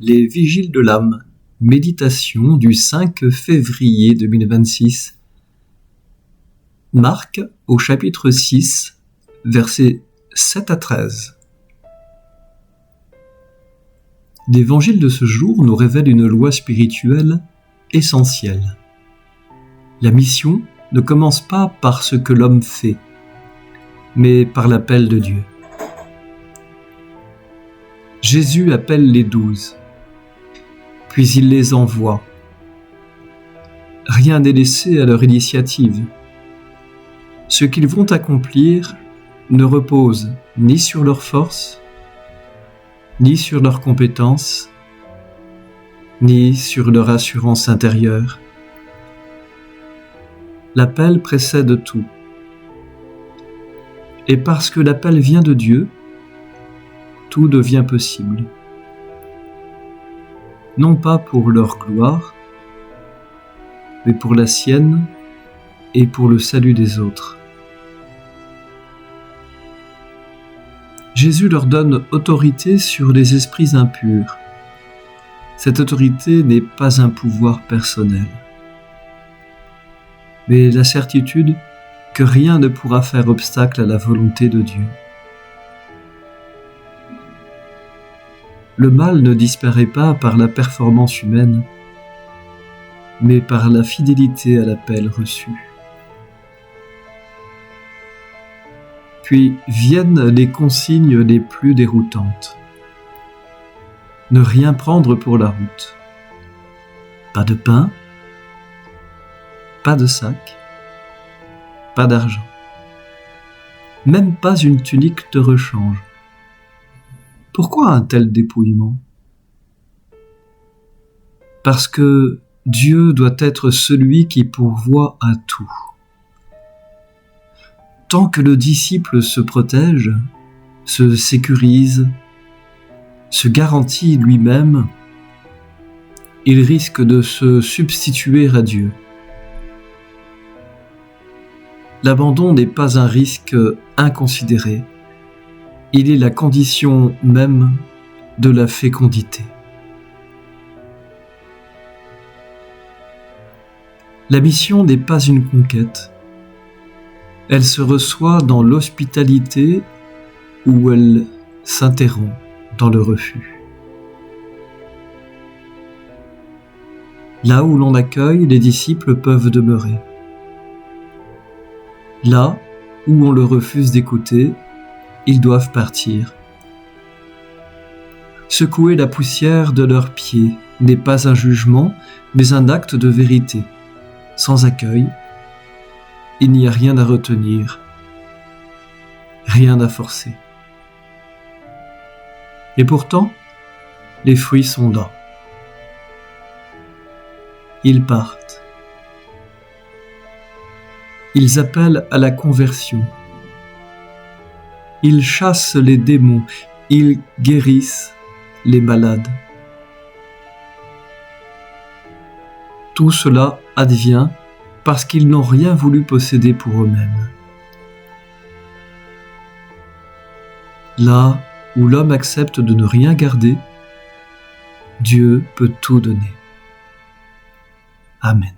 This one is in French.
Les Vigiles de l'âme, méditation du 5 février 2026. Marc au chapitre 6, versets 7 à 13. L'évangile de ce jour nous révèle une loi spirituelle essentielle. La mission ne commence pas par ce que l'homme fait, mais par l'appel de Dieu. Jésus appelle les 12, puis il les envoie. Rien n'est laissé à leur initiative. Ce qu'ils vont accomplir ne repose ni sur leur force, ni sur leurs compétences, ni sur leur assurance intérieure. L'appel précède tout. Et parce que l'appel vient de Dieu, tout devient possible. Non pas pour leur gloire, mais pour la sienne et pour le salut des autres. Jésus leur donne autorité sur les esprits impurs. Cette autorité n'est pas un pouvoir personnel, mais la certitude que rien ne pourra faire obstacle à la volonté de Dieu. Le mal ne disparaît pas par la performance humaine, mais par la fidélité à l'appel reçu. Puis viennent les consignes les plus déroutantes. Ne rien prendre pour la route. Pas de pain, pas de sac, pas d'argent. Même pas une tunique de rechange. Pourquoi un tel dépouillement ? Parce que Dieu doit être celui qui pourvoit à tout. Tant que le disciple se protège, se sécurise, se garantit lui-même, il risque de se substituer à Dieu. L'abandon n'est pas un risque inconsidéré, il est la condition même de la fécondité. La mission n'est pas une conquête, elle se reçoit dans l'hospitalité ou elle s'interrompt dans le refus. Là où l'on accueille, les disciples peuvent demeurer. Là où on le refuse d'écouter, ils doivent partir. Secouer la poussière de leurs pieds n'est pas un jugement, mais un acte de vérité. Sans accueil, il n'y a rien à retenir, rien à forcer. Et pourtant, les fruits sont là. Ils partent. Ils appellent à la conversion. Ils chassent les démons, ils guérissent les malades. Tout cela advient parce qu'ils n'ont rien voulu posséder pour eux-mêmes. Là où l'homme accepte de ne rien garder, Dieu peut tout donner. Amen.